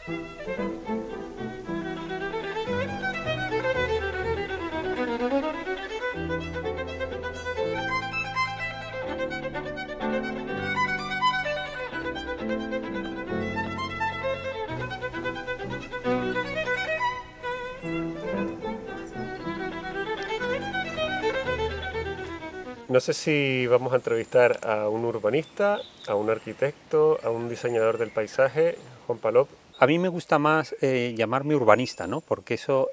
No sé si vamos a entrevistar a un urbanista, a un arquitecto, a un diseñador del paisaje, Juan Palop. A mí me gusta más llamarme urbanista, ¿no? Porque eso,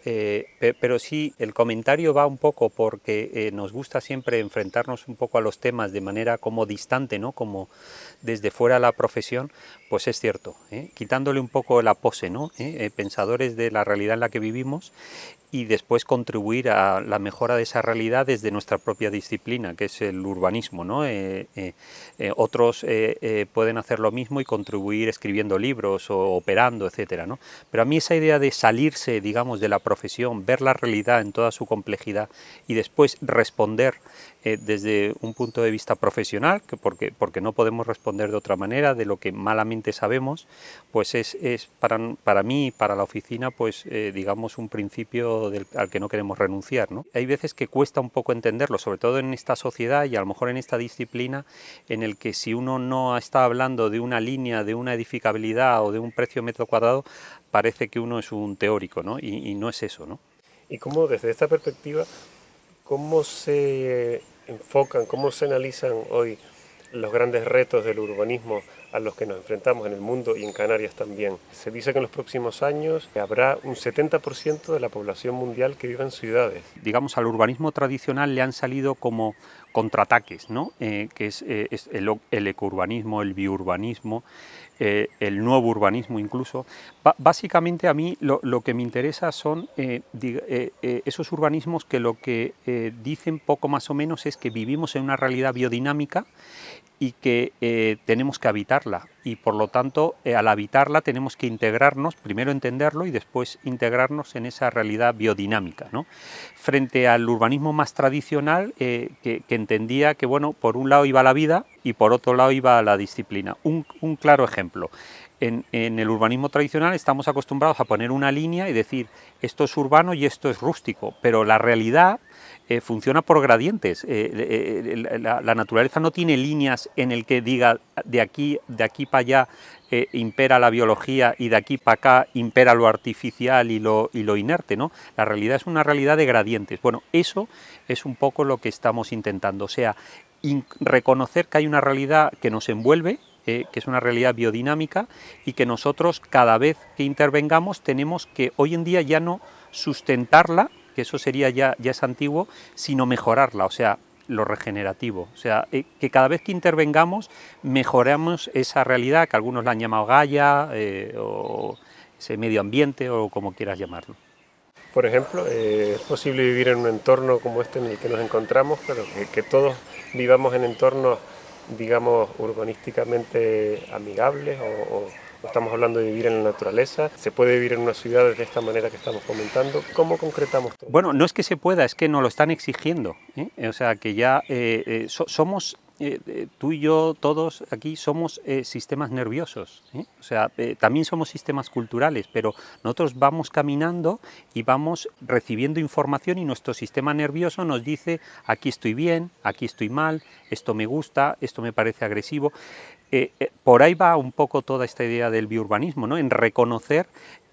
pero sí, el comentario va un poco porque nos gusta siempre enfrentarnos un poco a los temas de manera como distante, ¿no? Como desde fuera de la profesión, pues es cierto, quitándole un poco la pose, ¿no? Pensadores de la realidad en la que vivimos y después contribuir a la mejora de esa realidad desde nuestra propia disciplina, que es el urbanismo, ¿no? Otros pueden hacer lo mismo y contribuir escribiendo libros o operando, etcétera, ¿no? Pero a mí esa idea de salirse, digamos, de la profesión, ver la realidad en toda su complejidad y después responder desde un punto de vista profesional, porque no podemos responder de otra manera de lo que malamente sabemos, pues es para mí, para la oficina, pues digamos un principio al que no queremos renunciar, ¿no? Hay veces que cuesta un poco entenderlo, sobre todo en esta sociedad y a lo mejor en esta disciplina, en el que si uno no está hablando de una línea, de una edificabilidad o de un precio metro cuadrado, parece que uno es un teórico, ¿no? Y no es eso, ¿no? Y cómo desde esta perspectiva, cómo se enfocan, cómo se analizan hoy los grandes retos del urbanismo a los que nos enfrentamos en el mundo y en Canarias también. Se dice que en los próximos años habrá un 70% de la población mundial que viva en ciudades. Digamos, al urbanismo tradicional le han salido como contraataques, ¿no? Que es el ecourbanismo, el biurbanismo, el nuevo urbanismo incluso. Básicamente a mí lo que me interesa son esos urbanismos que lo que dicen poco más o menos es que vivimos en una realidad biodinámica y que tenemos que habitarla y por lo tanto al habitarla tenemos que integrarnos, primero entenderlo y después integrarnos en esa realidad biodinámica, ¿no? Frente al urbanismo más tradicional que entendía que bueno, por un lado iba la vida y por otro lado iba la disciplina. Un claro ejemplo. En el urbanismo tradicional estamos acostumbrados a poner una línea y decir esto es urbano y esto es rústico, pero la realidad funciona por gradientes. La naturaleza no tiene líneas en el que diga de aquí para allá impera la biología y de aquí para acá impera lo artificial y lo inerte, ¿no? La realidad es una realidad de gradientes. Bueno, eso es un poco lo que estamos intentando, o sea, reconocer que hay una realidad que nos envuelve, que es una realidad biodinámica y que nosotros cada vez que intervengamos tenemos que hoy en día ya no sustentarla, que eso sería ya es antiguo, sino mejorarla, o sea, lo regenerativo, o sea, que cada vez que intervengamos mejoramos esa realidad que algunos la han llamado Gaia o ese medio ambiente o como quieras llamarlo. Por ejemplo, es posible vivir en un entorno como este en el que nos encontramos, pero que todos vivamos en entornos, digamos, urbanísticamente amigables o estamos hablando de vivir en la naturaleza. ¿Se puede vivir en una ciudad de esta manera que estamos comentando? ¿Cómo concretamos todo? Bueno, no es que se pueda, es que nos lo están exigiendo, ¿eh? O sea, que ya somos, tú y yo, todos aquí somos sistemas nerviosos, ¿eh? O sea, también somos sistemas culturales, pero nosotros vamos caminando y vamos recibiendo información y nuestro sistema nervioso nos dice aquí estoy bien, aquí estoy mal, esto me gusta, esto me parece agresivo. Por ahí va un poco toda esta idea del biurbanismo, ¿no? En reconocer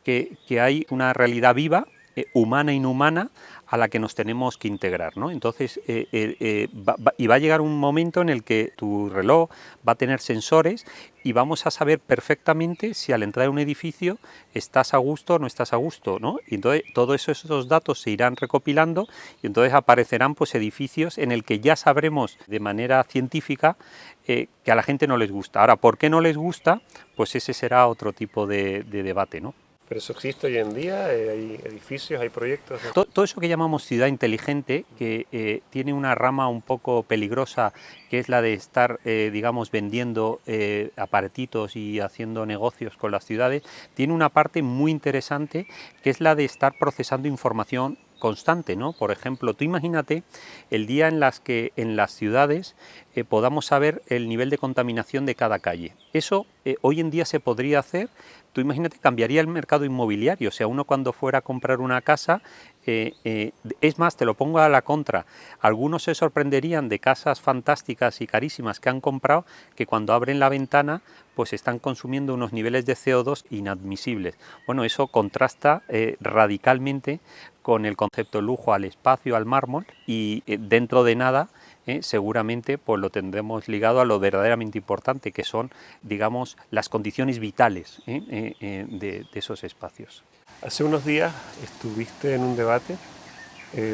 que hay una realidad viva, humana e inhumana, a la que nos tenemos que integrar, ¿no? Entonces, y va a llegar un momento en el que tu reloj va a tener sensores y vamos a saber perfectamente si al entrar en un edificio estás a gusto o no estás a gusto, ¿no? Y entonces todos esos datos se irán recopilando y entonces aparecerán pues edificios en el que ya sabremos de manera científica que a la gente no les gusta. Ahora, ¿por qué no les gusta? Pues ese será otro tipo de debate, ¿no? Pero eso existe hoy en día, hay edificios, hay proyectos. Todo eso que llamamos ciudad inteligente, que tiene una rama un poco peligrosa, que es la de estar, digamos, vendiendo aparatitos y haciendo negocios con las ciudades, tiene una parte muy interesante, que es la de estar procesando información constante, ¿no? Por ejemplo, tú imagínate el día en las que en las ciudades podamos saber el nivel de contaminación de cada calle. Eso hoy en día se podría hacer. Tú imagínate, cambiaría el mercado inmobiliario. O sea, uno cuando fuera a comprar una casa, es más, te lo pongo a la contra, algunos se sorprenderían de casas fantásticas y carísimas que han comprado, que cuando abren la ventana pues están consumiendo unos niveles de CO2 inadmisibles. Bueno, eso contrasta radicalmente con el concepto lujo al espacio, al mármol, y dentro de nada seguramente pues lo tendremos ligado a lo verdaderamente importante, que son, digamos, las condiciones vitales de esos espacios. Hace unos días estuviste en un debate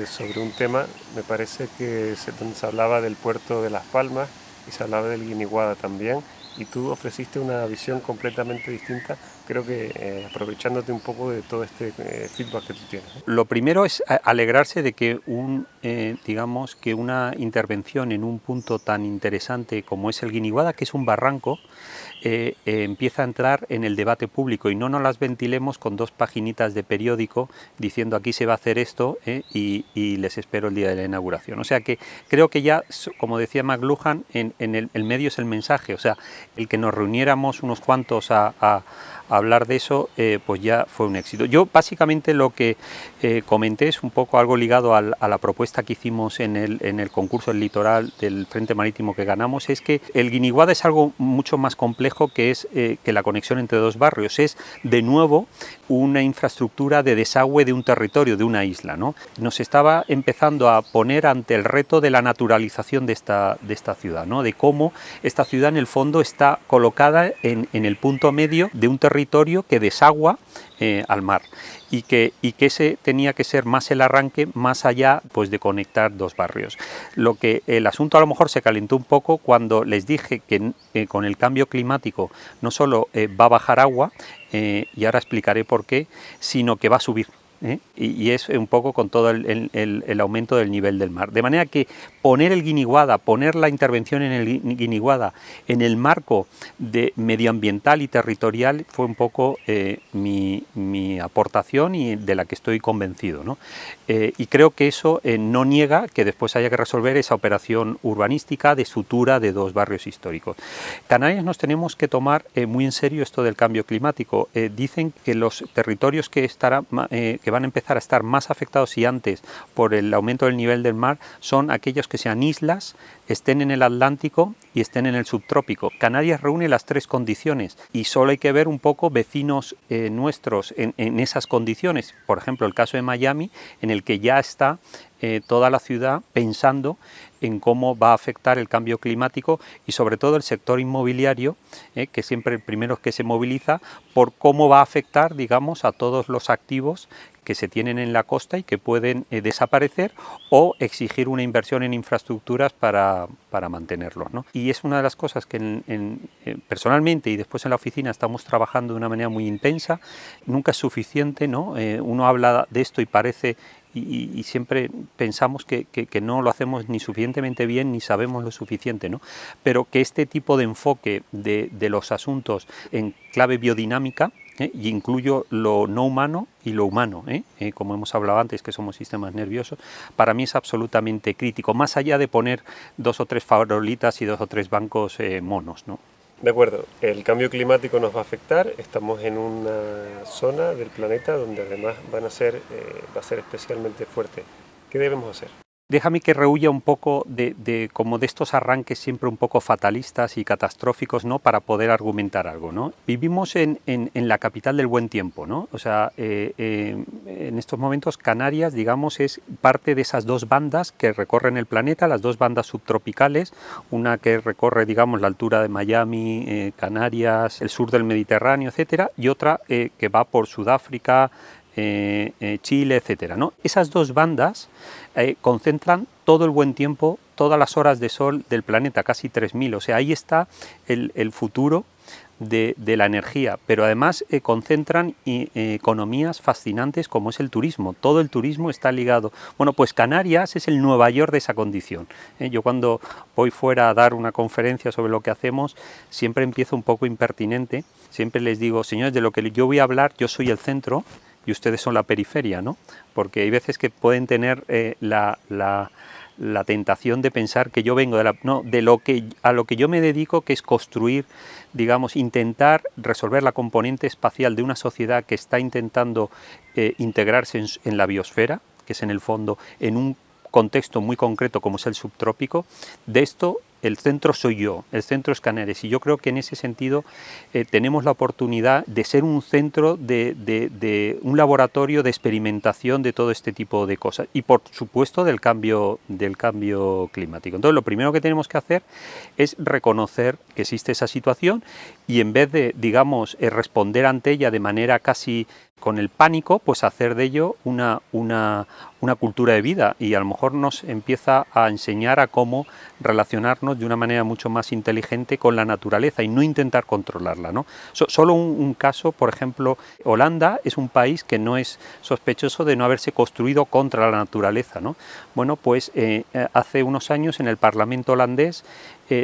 sobre un tema, me parece que donde se hablaba del puerto de Las Palmas y se hablaba del Guiniguada también, y tú ofreciste una visión completamente distinta, creo que aprovechándote un poco de todo este feedback que tú tienes. Lo primero es alegrarse de que digamos que una intervención en un punto tan interesante como es el Guiniguada, que es un barranco, empieza a entrar en el debate público, y no nos las ventilemos con 2 paginitas de periódico diciendo aquí se va a hacer esto y les espero el día de la inauguración. O sea que creo que ya, como decía McLuhan, en el medio es el mensaje. O sea, el que nos reuniéramos unos cuantos a hablar de eso, pues ya fue un éxito. Yo básicamente lo que comenté es un poco algo ligado a la propuesta que hicimos en el concurso del litoral del Frente Marítimo que ganamos, es que el Guiniguada es algo mucho más complejo, que es que la conexión entre 2 barrios. Es de nuevo una infraestructura de desagüe de un territorio, de una isla, ¿no? Nos estaba empezando a poner ante el reto de la naturalización de esta ciudad, ¿no? De cómo esta ciudad en el fondo está colocada en el punto medio de un territorio que desagua al mar, y que ese tenía que ser más el arranque, más allá pues de conectar 2 barrios. Lo que el asunto a lo mejor se calentó un poco cuando les dije que con el cambio climático no solo va a bajar agua, y ahora explicaré por qué, sino que va a subir. Y es un poco con todo el aumento del nivel del mar. De manera que poner el Guiniguada, poner la intervención en el Guiniguada en el marco de medioambiental y territorial fue un poco mi aportación, y de la que estoy convencido, ¿no? Y creo que eso no niega que después haya que resolver esa operación urbanística de sutura de 2 barrios históricos. Canarias nos tenemos que tomar muy en serio esto del cambio climático. Dicen que los territorios que van a empezar a estar más afectados y antes por el aumento del nivel del mar son aquellos que sean islas, estén en el Atlántico y estén en el subtrópico. Canarias reúne las 3 condiciones, y solo hay que ver un poco vecinos nuestros en esas condiciones. Por ejemplo, el caso de Miami, en el que ya está toda la ciudad pensando en cómo va a afectar el cambio climático, y sobre todo el sector inmobiliario, que siempre el primero que se moviliza por cómo va a afectar, digamos, a todos los activos que se tienen en la costa y que pueden desaparecer, o exigir una inversión en infraestructuras para mantenerlos, ¿no? Y es una de las cosas que personalmente y después en la oficina estamos trabajando de una manera muy intensa. Nunca es suficiente, ¿no? Uno habla de esto y parece... Y siempre pensamos que no lo hacemos ni suficientemente bien, ni sabemos lo suficiente, ¿no? Pero que este tipo de enfoque de los asuntos en clave biodinámica, y incluyo lo no humano y lo humano, como hemos hablado antes, que somos sistemas nerviosos, para mí es absolutamente crítico, más allá de poner 2 o 3 farolitas y 2 o 3 bancos monos, ¿no? De acuerdo, el cambio climático nos va a afectar, estamos en una zona del planeta donde además va a ser especialmente fuerte. ¿Qué debemos hacer? Déjame que rehuya un poco como de estos arranques siempre un poco fatalistas y catastróficos, ¿no? Para poder argumentar algo, ¿no? Vivimos en la capital del buen tiempo, ¿no? O sea, en estos momentos Canarias, digamos, es parte de esas 2 bandas que recorren el planeta, las 2 bandas subtropicales, una que recorre, digamos, la altura de Miami, Canarias, el sur del Mediterráneo, etcétera, y otra que va por Sudáfrica, Chile, etcétera, ¿no? Esas 2 bandas concentran todo el buen tiempo, todas las horas de sol del planeta, casi 3000. O sea, ahí está el futuro de la energía, pero además concentran economías fascinantes como es el turismo. Todo el turismo está ligado. Bueno, pues Canarias es el Nueva York de esa condición. Yo cuando voy fuera a dar una conferencia sobre lo que hacemos, siempre empiezo un poco impertinente, siempre les digo, señores, de lo que yo voy a hablar, yo soy el centro y ustedes son la periferia, ¿no? Porque hay veces que pueden tener la la tentación de pensar que yo vengo de lo que a lo que yo me dedico, que es construir, digamos, intentar resolver la componente espacial de una sociedad que está intentando integrarse en la biosfera, que es en el fondo en un contexto muy concreto como es el subtrópico. De esto el centro soy yo, el centro es Canarias, y yo creo que en ese sentido tenemos la oportunidad de ser un centro de un laboratorio de experimentación de todo este tipo de cosas y por supuesto del cambio climático. Entonces lo primero que tenemos que hacer es reconocer que existe esa situación y en vez de, digamos, responder ante ella de manera casi con el pánico, pues hacer de ello una cultura de vida, y a lo mejor nos empieza a enseñar a cómo relacionarnos de una manera mucho más inteligente con la naturaleza y no intentar controlarla, ¿no? Solo un caso, por ejemplo, Holanda es un país que no es sospechoso de no haberse construido contra la naturaleza, ¿no? Bueno, pues hace unos años en el Parlamento holandés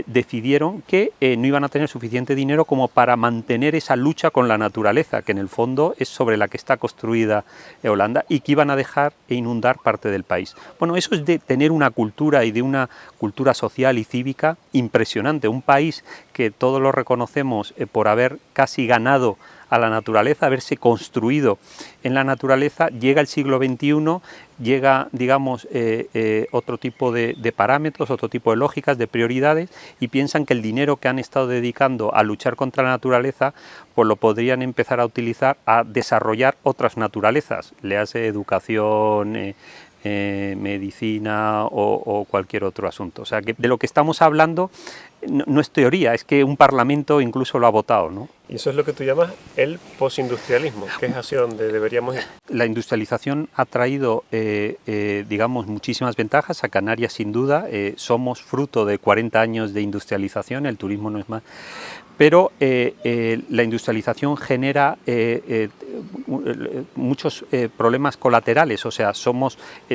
decidieron que no iban a tener suficiente dinero como para mantener esa lucha con la naturaleza, que en el fondo es sobre la que está construida Holanda, y que iban a dejar e inundar parte del país. Bueno, eso es de tener una cultura y de una cultura social y cívica impresionante. Un país que todos lo reconocemos por haber casi ganado a la naturaleza, haberse construido en la naturaleza, llega el siglo XXI, llega, digamos, otro tipo de parámetros, otro tipo de lógicas, de prioridades, y piensan que el dinero que han estado dedicando a luchar contra la naturaleza, pues lo podrían empezar a utilizar a desarrollar otras naturalezas, le hace educación, medicina o cualquier otro asunto. O sea, que de lo que estamos hablando no es teoría, es que un parlamento incluso lo ha votado, ¿no? Y eso es lo que tú llamas el postindustrialismo, que es hacia donde deberíamos ir. La industrialización ha traído, digamos, muchísimas ventajas a Canarias, sin duda. Somos fruto de 40 años de industrialización, el turismo no es más. Pero la industrialización genera muchos problemas colaterales, o sea,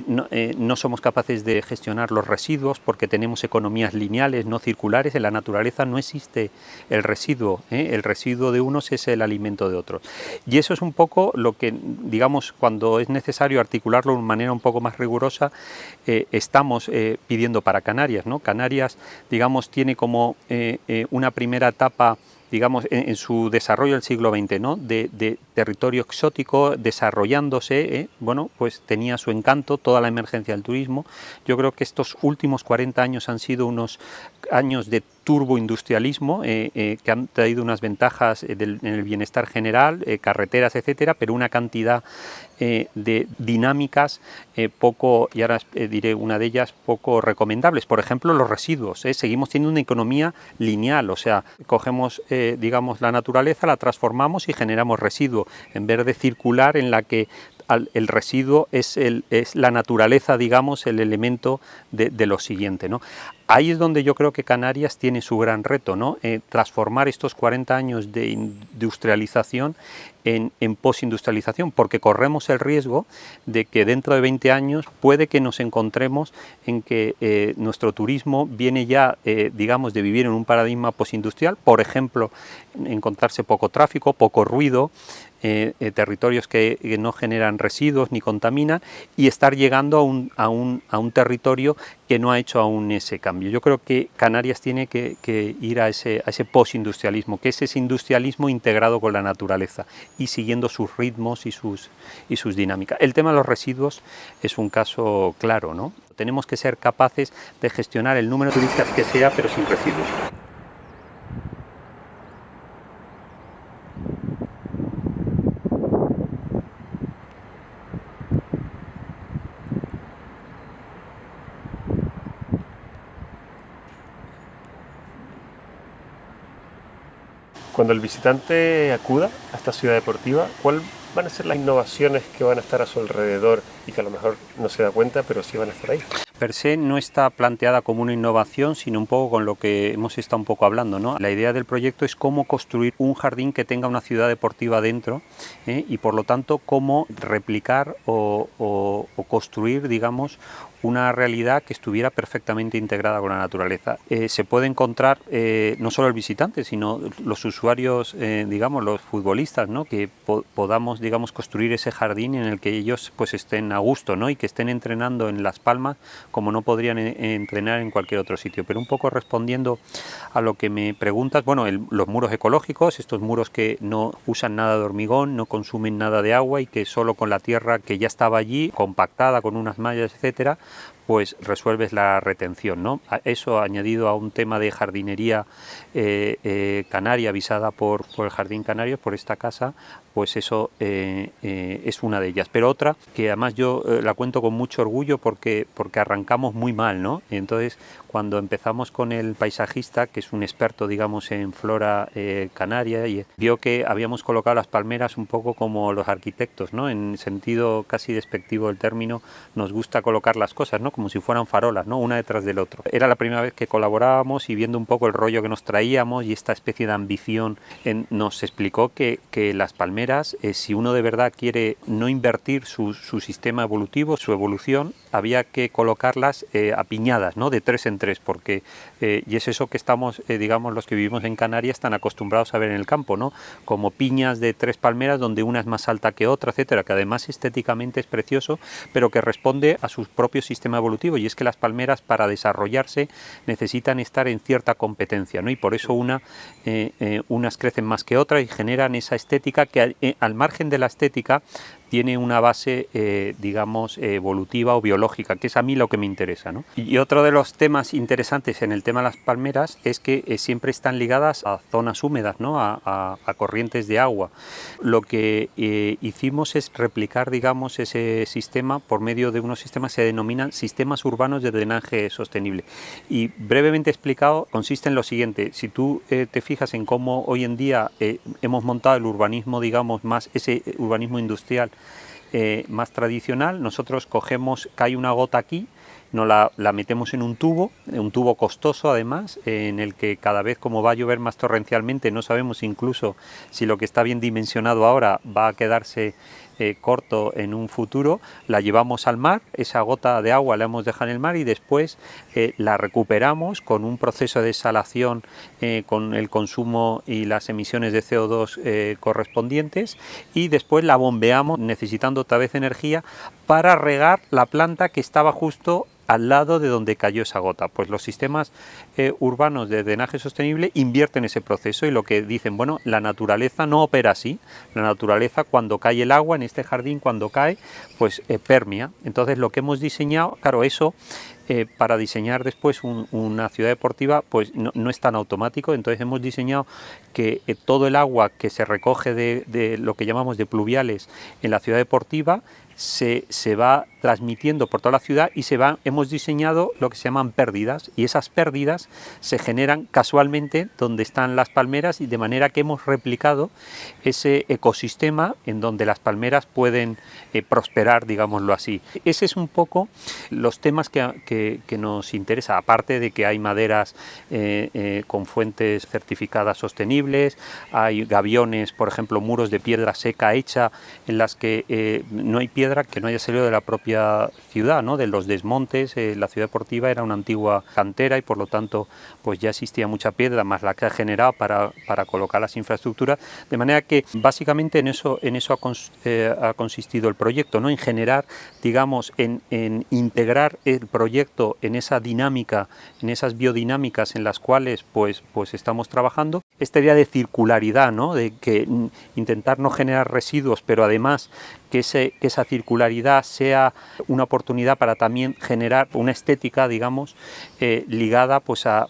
no somos capaces de gestionar los residuos porque tenemos economías lineales, no circulares. En la naturaleza no existe el residuo de unos es el alimento de otros. Y eso es un poco lo que, digamos, cuando es necesario articularlo de una manera un poco más rigurosa, estamos pidiendo para Canarias, ¿no? Canarias, digamos, tiene como una primera etapa, digamos, en su desarrollo del siglo XX, ¿no? de territorio exótico desarrollándose, bueno, pues tenía su encanto, toda la emergencia del turismo. Yo creo que estos últimos 40 años han sido unos años de turboindustrialismo que han traído unas ventajas en el bienestar general, carreteras, etcétera, pero una cantidad de dinámicas poco, y ahora diré una de ellas, poco recomendables. Por ejemplo, los residuos. Seguimos teniendo una economía lineal, o sea, cogemos, digamos, la naturaleza, la transformamos y generamos residuo, en vez de circular en la que el residuo es la naturaleza, digamos, el elemento de lo siguiente, ¿no? Ahí es donde yo creo que Canarias tiene su gran reto, ¿no? Transformar estos 40 años de industrialización en postindustrialización, porque corremos el riesgo de que dentro de 20 años puede que nos encontremos en que nuestro turismo viene ya, digamos, de vivir en un paradigma postindustrial, por ejemplo, encontrarse poco tráfico, poco ruido, territorios que no generan residuos ni contaminan, y estar llegando a un territorio que no ha hecho aún ese cambio. Yo creo que Canarias tiene que ir a ese postindustrialismo, que es ese industrialismo integrado con la naturaleza y siguiendo sus ritmos y sus dinámicas. El tema de los residuos es un caso claro, ¿no? Tenemos que ser capaces de gestionar el número de turistas que sea, pero sin residuos. Cuando el visitante acuda a esta ciudad deportiva, ¿cuáles van a ser las innovaciones que van a estar a su alrededor y que a lo mejor no se da cuenta, pero sí van a estar ahí? Per se no está planteada como una innovación, sino un poco con lo que hemos estado un poco hablando, ¿no? La idea del proyecto es cómo construir un jardín que tenga una ciudad deportiva dentro, y por lo tanto cómo replicar o construir, digamos, una realidad que estuviera perfectamente integrada con la naturaleza. Se puede encontrar no solo el visitante, sino los usuarios, digamos, los futbolistas, ¿no? Que podamos, digamos, construir ese jardín en el que ellos pues estén a gusto, ¿no? Y que estén entrenando en Las Palmas como no podrían entrenar en cualquier otro sitio. Pero un poco respondiendo a lo que me preguntas, bueno, los muros ecológicos, estos muros que no usan nada de hormigón, no consumen nada de agua y que solo con la tierra que ya estaba allí, compactada con unas mallas, etcétera, pues resuelves la retención, ¿no? Eso añadido a un tema de jardinería canaria avisada por el Jardín Canario, por esta casa, pues eso es una de ellas. Pero otra que además yo la cuento con mucho orgullo porque arrancamos muy mal, ¿no? Entonces, cuando empezamos con el paisajista, que es un experto, digamos, en flora canaria, y vio que habíamos colocado las palmeras un poco como los arquitectos, ¿no? En sentido casi despectivo del término, nos gusta colocar las cosas, ¿no? Como si fueran farolas, ¿no? Una detrás del otro. Era la primera vez que colaborábamos y viendo un poco el rollo que nos traíamos y esta especie de ambición, nos explicó que las palmeras, si uno de verdad quiere no invertir su sistema evolutivo, su evolución, había que colocarlas apiñadas, ¿no? De 3 en 3, porque y es eso que estamos, digamos, los que vivimos en Canarias están acostumbrados a ver en el campo, ¿no? Como piñas de 3 palmeras donde una es más alta que otra, etcétera, que además estéticamente es precioso, pero que responde a su propio sistema evolutivo, y es que las palmeras para desarrollarse necesitan estar en cierta competencia, ¿no? Y por eso unas crecen más que otras y generan esa estética que al margen de la estética tiene una base, digamos, evolutiva o biológica, que es a mí lo que me interesa, ¿no? Y otro de los temas interesantes en el tema de las palmeras es que siempre están ligadas a zonas húmedas, ¿no? A corrientes de agua. Lo que hicimos es replicar, digamos, ese sistema por medio de unos sistemas que se denominan sistemas urbanos de drenaje sostenible. Y brevemente explicado, consiste en lo siguiente: si tú te fijas en cómo hoy en día hemos montado el urbanismo, digamos, más ese urbanismo industrial más tradicional, nosotros cogemos, cae una gota aquí, nos la metemos en un tubo costoso además, en el que cada vez como va a llover más torrencialmente, no sabemos incluso si lo que está bien dimensionado ahora va a quedarse corto en un futuro, la llevamos al mar, esa gota de agua la hemos dejado en el mar y después la recuperamos con un proceso de desalación con el consumo y las emisiones de CO2 correspondientes, y después la bombeamos necesitando otra vez energía para regar la planta que estaba justo al lado de donde cayó esa gota. Pues los sistemas urbanos de drenaje sostenible invierten ese proceso y lo que dicen, bueno, la naturaleza no opera así. La naturaleza, cuando cae el agua en este jardín, cuando cae, pues permea. Entonces lo que hemos diseñado, claro, eso para diseñar después una ciudad deportiva pues no es tan automático. Entonces hemos diseñado que todo el agua que se recoge de lo que llamamos de pluviales en la ciudad deportiva se va transmitiendo por toda la ciudad y hemos diseñado lo que se llaman pérdidas, y esas pérdidas se generan casualmente donde están las palmeras, y de manera que hemos replicado ese ecosistema en donde las palmeras pueden prosperar, digámoslo así. Ese es un poco los temas que nos interesa, aparte de que hay maderas con fuentes certificadas sostenibles, hay gaviones, por ejemplo, muros de piedra seca hecha en las que no hay piedra que no haya salido de la propia ciudad, ¿no? De los desmontes. La ciudad deportiva era una antigua cantera y por lo tanto pues ya existía mucha piedra más la que ha generado para colocar las infraestructuras, de manera que básicamente en eso ha consistido el proyecto, ¿no? En generar, digamos, en integrar el proyecto en esa dinámica, en esas biodinámicas en las cuales pues estamos trabajando, esta idea de circularidad, ¿no? De que intentar no generar residuos, pero además que esa circularidad sea una oportunidad para también generar una estética, digamos, ligada pues a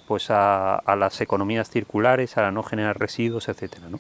las economías circulares, a no generar residuos, etcétera, ¿no?